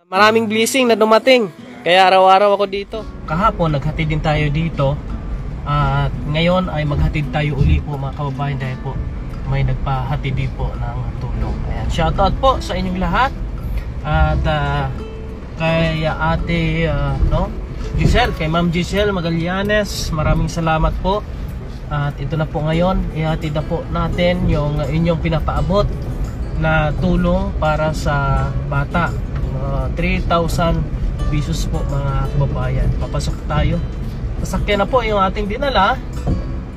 Maraming blessing na dumating. Kaya araw-araw ako dito. Kahapon naghatid din tayo dito. At ngayon ay maghatid tayo uli po mga kababayan dahil po may nagpahatid din po ng tulong. Ayan, shoutout po sa inyong lahat. At kay ate Giselle, kay Ma'am Giselle Magallanes, maraming salamat po. At ito na po ngayon, ihatid na po natin yung inyong pinapaabot na tulong para sa bata. 3,000 pesos po mga kababayan. Papasok tayo. Sasakyan na po yung ating dinala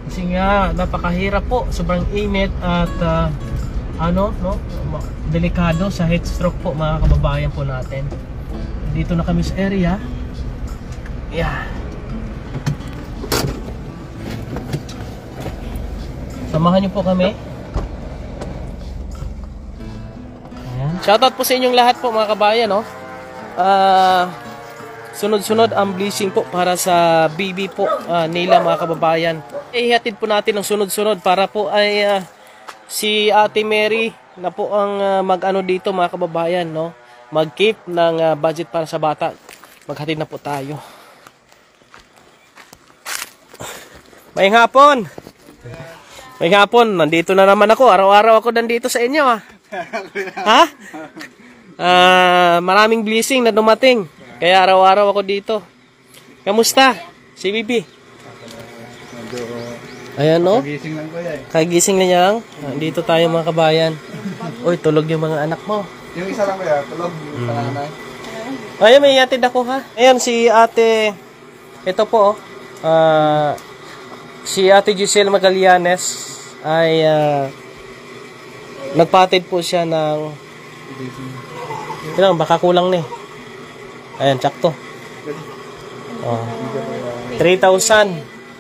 kasi nga napakahirap po, sobrang init at delikado sa heat stroke po mga kababayan po natin. Dito na kami sa area. Yeah. Samahan niyo po kami. Ayan. Shoutout po sa inyong lahat po mga kabayan, no? Sunod-sunod ang blessing po para sa baby po nila mga kababayan. Ihatid po natin ang sunod-sunod para po ay si Ate Mary na po ang mag-ano dito mga kababayan, no? Mag-keep ng budget para sa bata. Maghatid na po tayo. Mayang hapon. Mayang hapon, nandito na naman ako. Araw-araw ako nandito sa inyo ha? Maraming blessing na dumating. Kaya araw-araw ako dito. Kamusta? Si Bibi? Ayan, no? Kagising lang ko yan. Kagising na niya. Dito tayo mga kabayan. Uy, tulog yung mga anak mo. Yung isa lang ko yan, tulog. Yung pananay. Ayan, may yatid ako ha. Ayan, si ate. Ito po, si ate Giselle Magallanes ay nagpatid po siya ng baka kulang na eh. Ayan, sakto. 3,000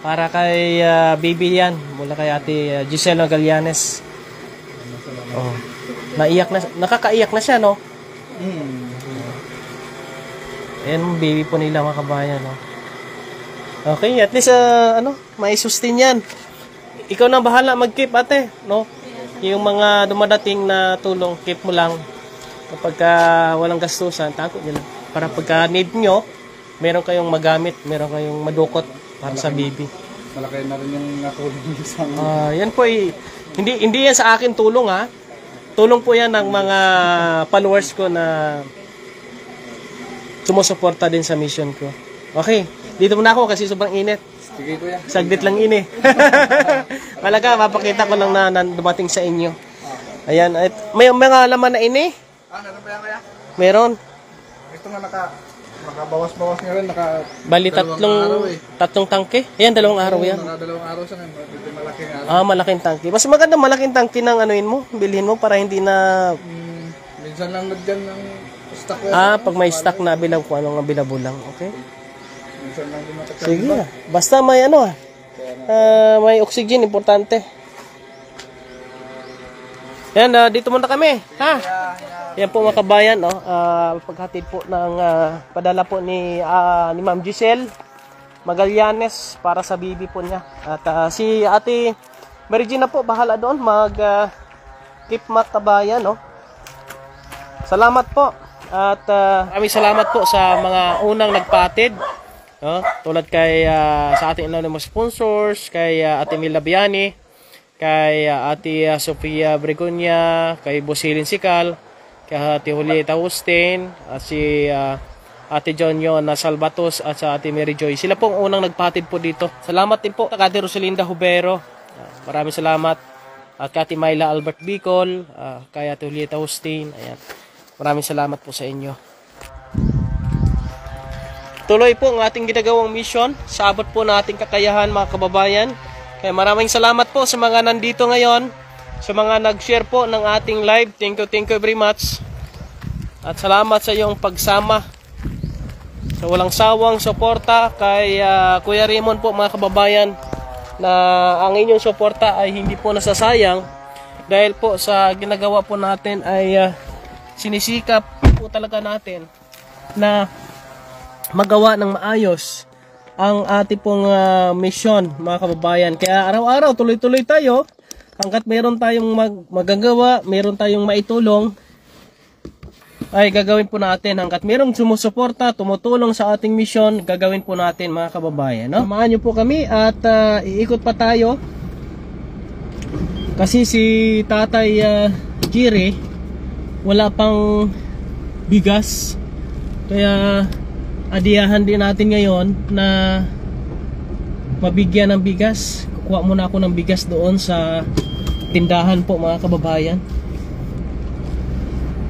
para kay baby yan. Mula kay ate Giselle Magallanes. Naiyak na, nakakaiyak na siya, no? Ayan, baby po nila mga kabayan, no? Okay, at least may sustain yan. Ikaw na bahala mag-keep, ate, no? Yung mga dumadating na tulong, keep mo lang. Kapag walang gastusan, tago nyo lang. Para pagka need nyo, meron kayong magamit, meron kayong madukot para sa baby. Malaki na rin yung natulong sa yan po hindi yan sa akin tulong ha. Tulong po yan ng mga followers ko na sumusuporta din sa mission ko. Okay, dito muna ako kasi sobrang init. Sige kuya. Saglit lang ini. Malaga, mapakita ko lang na dumating sa inyo. Ayan, may mga laman na ini. Meron ba yan kaya? Meron. Ito nga nakabawas-bawas nga rin. Bali tatlong tangke. Ayan, 2 araw yan. Nakadalawang araw sa ngayon. Ito malaking araw. Malaking tangke. Mas maganda malaking tangke ng anuin mo, bilhin mo para hindi na minsan lang nagdyan ng stock yan. pag may stock na bilang kung anong bilabulang. Okay? Minsan lang din matakal. Sige. Basta may may oxygen, importante. Yan, dito muna kami, ha? Yan po mga kabayan, no? Paghatid po ng padala po ni Ma'am Giselle Magallanes para sa baby po niya. At si Ate Mary Gina po bahala doon keep mga kabayan, no? Salamat po. At maraming salamat po sa mga unang nagpatid, no? Tulad kay sa ating anonymous sponsors, kay Ate Mila Biani, kay Ate Sofia Bregonia, kay Bosilin Sikal, kay Ate Julieta Austin, at si Ate Jonyon Salvatos, at sa Ate Mary Joy. Sila pong unang nagpatid po dito. Salamat din po kay Ate Rosalinda Hubero. Maraming salamat. At kay Ate Myla Albert Bicol, kay Ate Julieta Austin. Ayan. Maraming salamat po sa inyo. Tuloy po ang ating ginagawang mission. Sa abot po na ating kakayahan mga kababayan. Kaya maraming salamat po sa mga nandito ngayon. Sa mga nag-share po ng ating live. Thank you very much. At salamat sa iyong pagsama. Sa walang sawang suporta kay Kuya Raymond po mga kababayan. Na ang inyong suporta ay hindi po nasasayang. Dahil po sa ginagawa po natin ay sinisikap po talaga natin na magawa ng maayos ang ating pong mission mga kababayan. Kaya araw-araw tuloy-tuloy tayo hanggat mayroon tayong magagawa, mayroon tayong maitulong. ay gagawin po natin. Hanggat mayroong sumusuporta, tumutulong sa ating mission, gagawin po natin mga kababayan, no? Samahan niyo po kami at iikot pa tayo. Kasi si Tatay Jire wala pang bigas. Kaya adiyahan din natin ngayon na mabigyan ng bigas. Kukuha muna ako ng bigas doon sa tindahan po mga kababayan.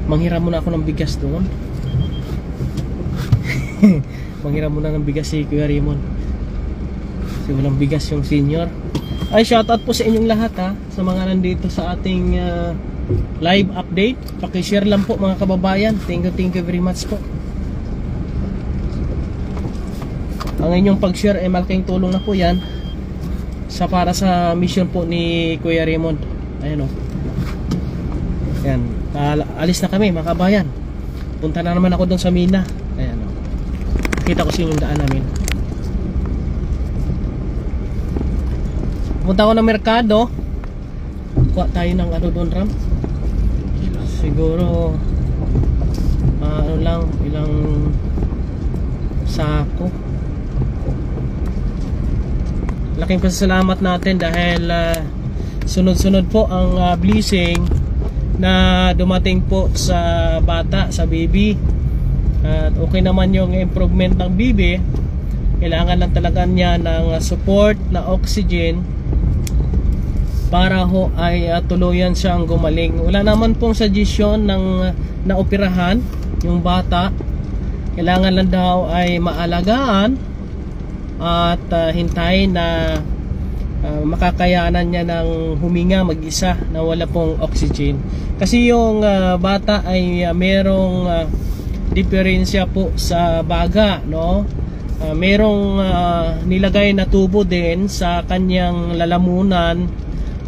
Manghiram muna ako ng bigas doon. Manghiram muna ng bigas si Kuya Raymond. Kasi walang bigas yung senior. Ay, shoutout po sa inyong lahat ha, sa mga nandito sa ating live update. Pakishare lang po mga kababayan. Thank you very much po. Ang inyong pag-share ay malaking tulong na po yan para sa mission po ni Kuya Raymond. Ayan o. Ayan. Alis na kami mga kabayan. Punta na naman ako doon sa mina. Ayan o. Kita ko sa inyong daan namin. Punta ako ng merkado. Kuha tayo ng ano doon, Ram. Siguro ano lang, ilang sako. Laking pasasalamat natin dahil sunod-sunod po ang blessing na dumating po sa bata, sa baby. At okay naman yung improvement ng baby. Kailangan lang talaga niya ng support na oxygen para ho ay tuluyan siyang gumaling. Wala naman pong suggestion ng naoperahan yung bata. Kailangan lang daw ay maalagaan at hintayin na makakayanan niya ng huminga mag-isa na wala pong oxygen. Kasi yung bata ay merong diferensya po sa baga, no? Merong nilagay na tubo din sa kanyang lalamunan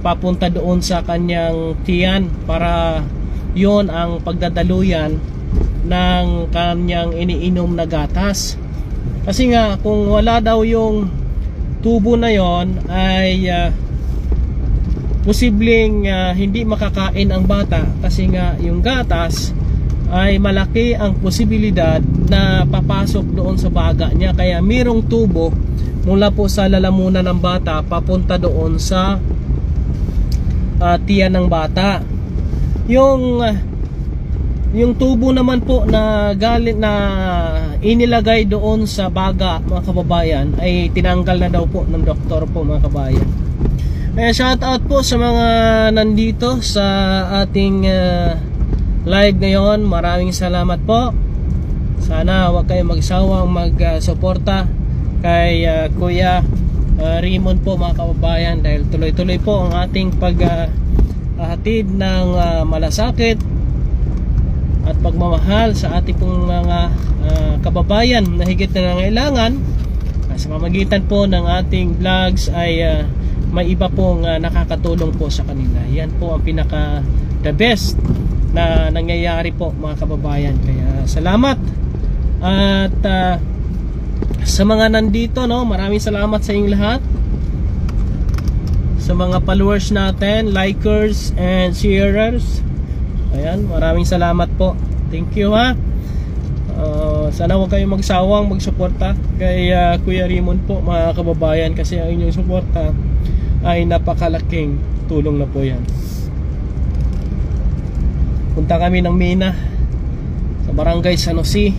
papunta doon sa kanyang tiyan para yon ang pagdadaluyan ng kanyang iniinom na gatas. Kasi nga kung wala daw yung tubo na yon ay posibleng hindi makakain ang bata kasi nga yung gatas ay malaki ang posibilidad na papasok doon sa baga niya. Kaya mayroong tubo mula po sa lalamunan ng bata papunta doon sa tiyan ng bata. Yung tubo naman po na galit na inilagay doon sa baga mga kababayan ay tinanggal na daw po ng doktor po mga kababayan. Shout out po sa mga nandito sa ating live ngayon. Maraming salamat po. Sana huwag kayong magsawang mag-suporta kay Kuya Raymond po mga kababayan dahil tuloy-tuloy po ang ating paghatid ng malasakit at pagmamahal sa ating pong mga kababayan na higit na nangailangan. Sa pamamagitan po ng ating vlogs ay may iba pong nakakatulong po sa kanila. Yan po ang pinaka the best na nangyayari po mga kababayan. Kaya salamat. At sa mga nandito, no, maraming salamat sa inyong lahat. Sa mga followers natin, likers and sharers. Ayan, maraming salamat po. Thank you ha. Sana huwag kayong magsawang magsuporta kay Kuya Raymond po mga kababayan, kasi ang inyong suporta ay napakalaking tulong na po yan. Punta kami ng Mina sa Barangay San Jose.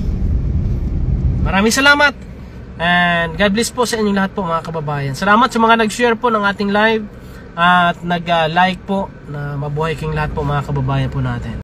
Maraming salamat and God bless po sa inyong lahat po mga kababayan. Salamat sa mga nag-share po ng ating live at nag-like po. Na mabuhay kayong lahat po mga kababayan po natin.